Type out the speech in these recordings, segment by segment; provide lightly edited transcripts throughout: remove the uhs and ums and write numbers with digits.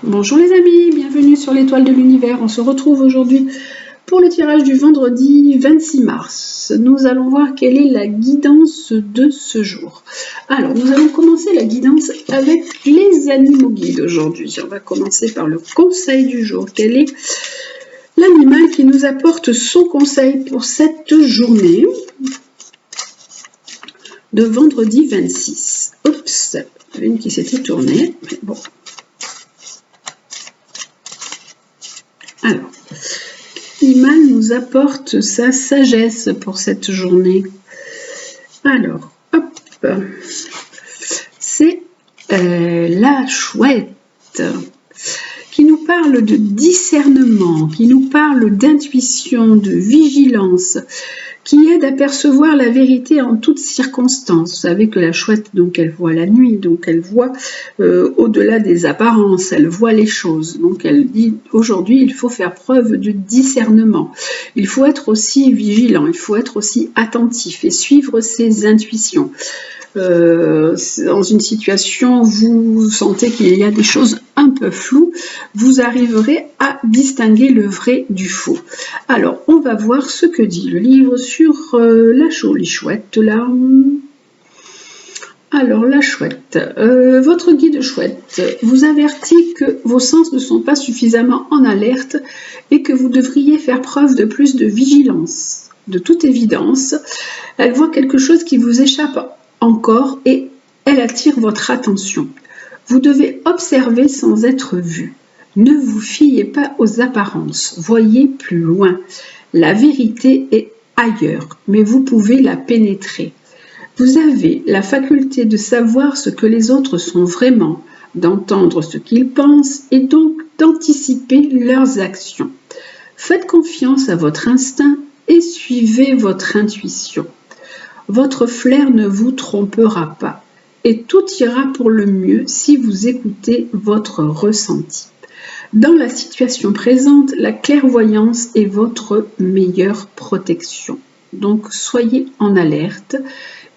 Bonjour les amis, bienvenue sur l'étoile de l'univers. On se retrouve aujourd'hui pour le tirage du vendredi 26 mars. Nous allons voir quelle est la guidance de ce jour. Alors, nous allons commencer la guidance avec les animaux guides aujourd'hui. On va commencer par le conseil du jour. Quel est l'animal qui nous apporte son conseil pour cette journée de vendredi 26? Oups, il y avait une qui s'était tournée, mais bon. Alors, l'animal nous apporte sa sagesse pour cette journée. Alors, hop, c'est la chouette qui nous parle de discernement, qui nous parle d'intuition, de vigilance, qui aide à percevoir la vérité en toutes circonstances. Vous savez que la chouette, donc, elle voit la nuit, donc elle voit au-delà des apparences, elle voit les choses. Donc elle dit, aujourd'hui, il faut faire preuve de discernement. Il faut être aussi vigilant, il faut être aussi attentif et suivre ses intuitions. Dans une situation où vous sentez qu'il y a des choses un peu floues, vous arriverez à distinguer le vrai du faux. Alors, on va voir ce que dit le livre sur la jolie chouette là. Alors, la chouette. Votre guide chouette vous avertit que vos sens ne sont pas suffisamment en alerte et que vous devriez faire preuve de plus de vigilance. De toute évidence, elle voit quelque chose qui vous échappe encore et elle attire votre attention. Vous devez observer sans être vu. Ne vous fiez pas aux apparences, voyez plus loin. La vérité est ailleurs, mais vous pouvez la pénétrer. Vous avez la faculté de savoir ce que les autres sont vraiment, d'entendre ce qu'ils pensent et donc d'anticiper leurs actions. Faites confiance à votre instinct et suivez votre intuition. Votre flair ne vous trompera pas et tout ira pour le mieux si vous écoutez votre ressenti. Dans la situation présente, la clairvoyance est votre meilleure protection. Donc soyez en alerte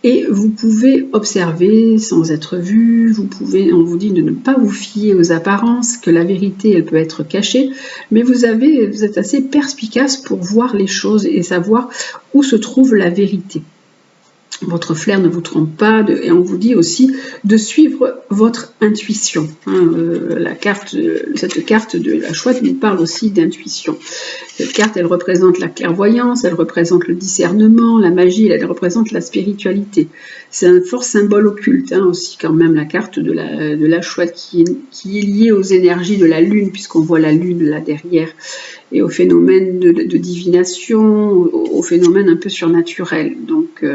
et vous pouvez observer sans être vu. On vous dit de ne pas vous fier aux apparences, que la vérité elle peut être cachée, mais vous êtes assez perspicace pour voir les choses et savoir où se trouve la vérité. Votre flair ne vous trompe pas et on vous dit aussi de suivre votre intuition. Cette carte de la chouette nous parle aussi d'intuition. Cette carte, elle représente la clairvoyance, elle représente le discernement, la magie, elle représente la spiritualité. C'est un fort symbole occulte aussi quand même, la carte de la chouette qui est liée aux énergies de la lune, puisqu'on voit la lune là derrière, et au phénomène de divination, au phénomène un peu surnaturel. Donc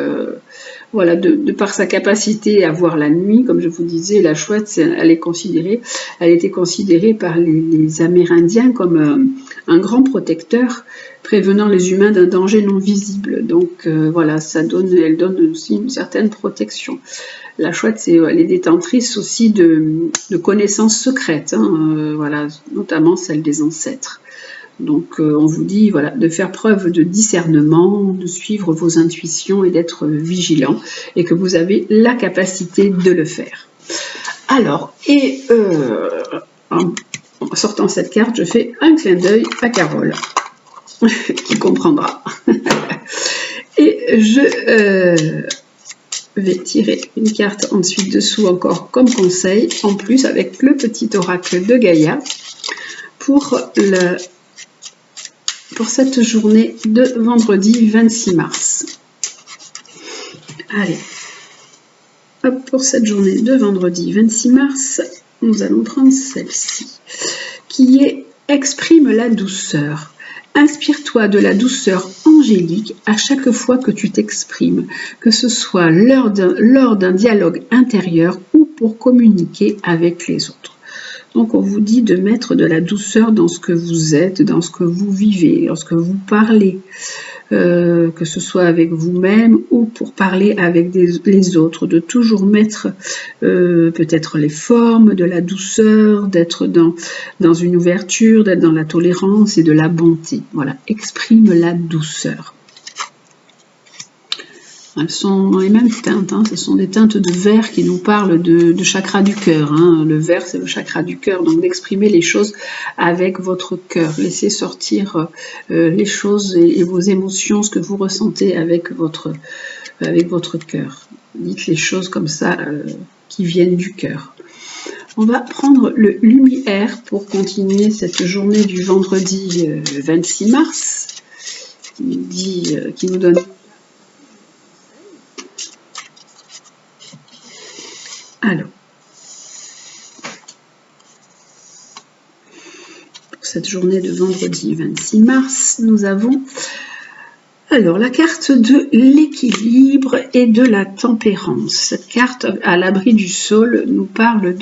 voilà, de par sa capacité à voir la nuit, comme je vous disais, la chouette, elle était considérée par les Amérindiens comme un grand protecteur, prévenant les humains d'un danger non visible. Donc voilà, elle donne aussi une certaine protection. La chouette, elle est détentrice aussi de connaissances secrètes, voilà, notamment celles des ancêtres. Donc on vous dit voilà, de faire preuve de discernement, de suivre vos intuitions et d'être vigilant, et que vous avez la capacité de le faire. Alors, en sortant cette carte, je fais un clin d'œil à Carole, qui comprendra. Et je vais tirer une carte ensuite dessous encore comme conseil, en plus avec le petit oracle de Gaïa, pour cette journée de vendredi 26 mars. Allez, hop, pour cette journée de vendredi 26 mars, nous allons prendre celle-ci, qui est « Exprime la douceur ». Inspire-toi de la douceur angélique à chaque fois que tu t'exprimes, que ce soit lors d'un dialogue intérieur ou pour communiquer avec les autres. Donc on vous dit de mettre de la douceur dans ce que vous êtes, dans ce que vous vivez, lorsque vous parlez, que ce soit avec vous-même ou pour parler avec les autres, de toujours mettre peut-être les formes, de la douceur, d'être dans une ouverture, d'être dans la tolérance et de la bonté. Voilà, exprime la douceur. Elles sont dans les mêmes teintes, hein. Ce sont des teintes de vert qui nous parlent de chakra du cœur. Hein. Le vert, c'est le chakra du cœur, donc d'exprimer les choses avec votre cœur. Laissez sortir les choses et vos émotions, ce que vous ressentez avec votre cœur. Dites les choses comme ça qui viennent du cœur. On va prendre le lumière pour continuer cette journée du vendredi 26 mars, qui nous donne... Alors, pour cette journée de vendredi 26 mars, nous avons alors la carte de l'équilibre et de la tempérance. Cette carte, à l'abri du sol, nous parle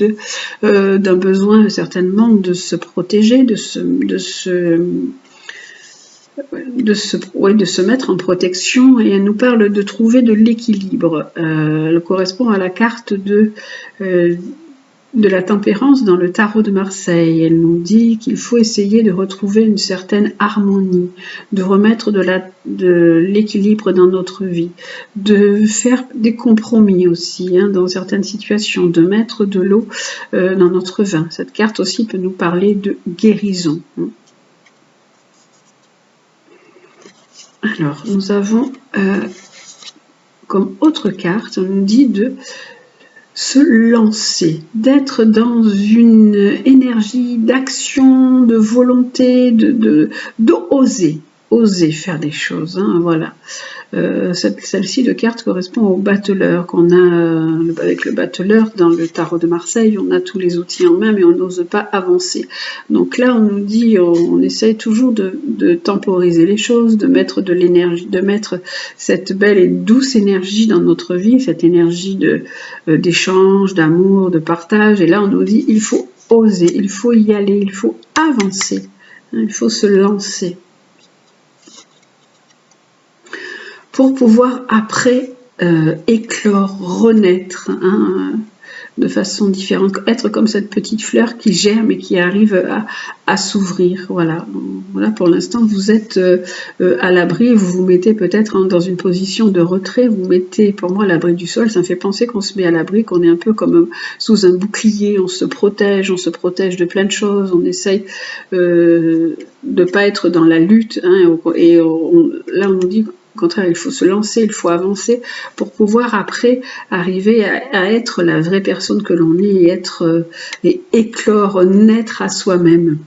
d'un besoin certainement de se protéger, de se mettre en protection, et elle nous parle de trouver de l'équilibre. Elle correspond à la carte de la tempérance dans le tarot de Marseille. Elle nous dit qu'il faut essayer de retrouver une certaine harmonie, de remettre de l'équilibre dans notre vie, de faire des compromis aussi dans certaines situations, de mettre de l'eau dans notre vin. Cette carte aussi peut nous parler de guérison. Alors, nous avons comme autre carte, on nous dit de se lancer, d'être dans une énergie d'action, de volonté, oser faire des choses. Hein, voilà. Celle-ci de carte correspond au battleur qu'on a avec le battleur dans le tarot de Marseille. On a tous les outils en main, mais on n'ose pas avancer. Donc là, on nous dit, on essaye toujours de temporiser les choses, de mettre de l'énergie, de mettre cette belle et douce énergie dans notre vie, cette énergie d'échange, d'amour, de partage. Et là, on nous dit, il faut oser, il faut y aller, il faut avancer, hein, il faut se lancer. Pour pouvoir après éclore, renaître de façon différente, être comme cette petite fleur qui germe et qui arrive à s'ouvrir. Voilà. Voilà, pour l'instant, vous êtes à l'abri, vous vous mettez peut-être dans une position de retrait, vous mettez, pour moi, à l'abri du sol, ça me fait penser qu'on se met à l'abri, qu'on est un peu comme sous un bouclier, on se protège de plein de choses, on essaye de ne pas être dans la lutte, hein, et là on nous dit... Au contraire, il faut se lancer, il faut avancer pour pouvoir après arriver à être la vraie personne que l'on est et éclore, naître à soi-même.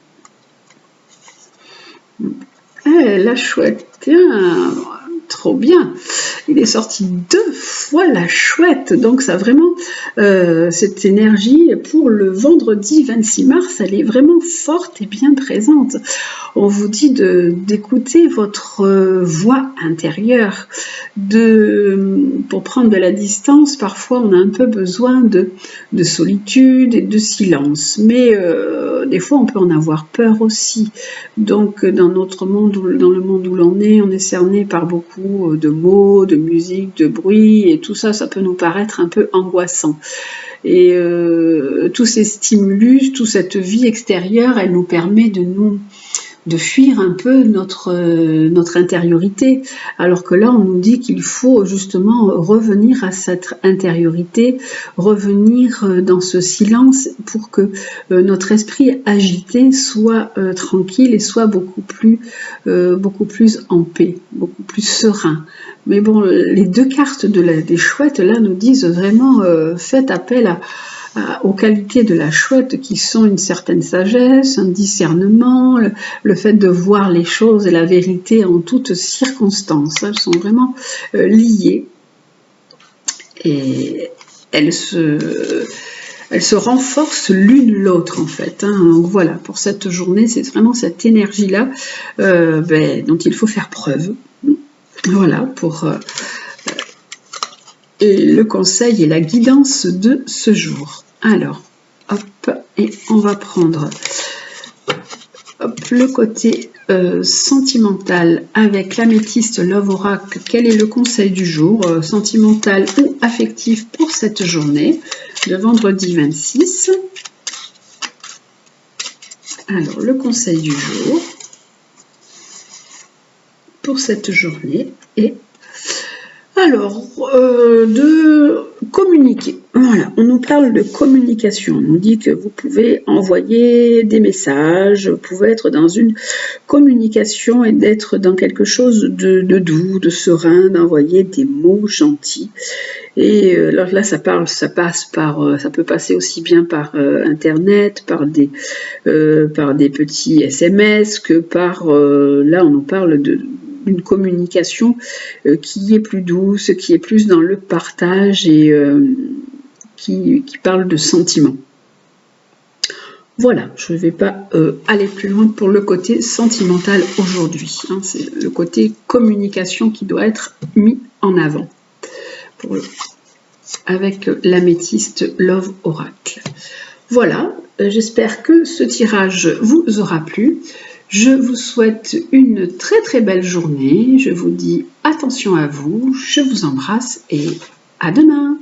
La chouette, tiens, trop bien. Il est sorti 2 fois la chouette, donc ça vraiment, cette énergie pour le vendredi 26 mars, elle est vraiment forte et bien présente. On vous dit d'écouter votre voix intérieure, pour prendre de la distance. Parfois, on a un peu besoin de solitude et de silence, mais des fois, on peut en avoir peur aussi. Donc, dans notre monde, dans le monde où l'on est, on est cerné par beaucoup de mots, de musique, de bruit, et tout ça, ça peut nous paraître un peu angoissant. Et tous ces stimulus, toute cette vie extérieure, elle nous permet de fuir un peu notre intériorité, alors que là on nous dit qu'il faut justement revenir à cette intériorité, revenir dans ce silence pour que notre esprit agité soit tranquille et soit beaucoup plus en paix, beaucoup plus serein. Mais bon, les 2 cartes des chouettes là nous disent vraiment faites appel aux qualités de la chouette qui sont une certaine sagesse, un discernement, le fait de voir les choses et la vérité en toutes circonstances. Elles sont vraiment liées et elles se renforcent l'une l'autre en fait. Donc voilà, pour cette journée, c'est vraiment cette énergie-là dont il faut faire preuve. Voilà, pour... le conseil et la guidance de ce jour. Alors, hop, et on va prendre le côté sentimental avec l'améthyste Love Oracle. Quel est le conseil du jour, sentimental ou affectif pour cette journée de vendredi 26? Alors, le conseil du jour pour cette journée est... Alors, de communiquer. Voilà, on nous parle de communication. On nous dit que vous pouvez envoyer des messages, vous pouvez être dans une communication et d'être dans quelque chose de doux, de serein, d'envoyer des mots gentils. Et alors là, ça peut passer aussi bien par Internet, par des petits SMS que par, là on nous parle d'une communication qui est plus douce, qui est plus dans le partage et qui parle de sentiments. Voilà, je ne vais pas aller plus loin pour le côté sentimental aujourd'hui. Hein, c'est le côté communication qui doit être mis en avant avec l'améthyste Love Oracle. Voilà, j'espère que ce tirage vous aura plu. Je vous souhaite une très très belle journée. Je vous dis attention à vous, je vous embrasse et à demain.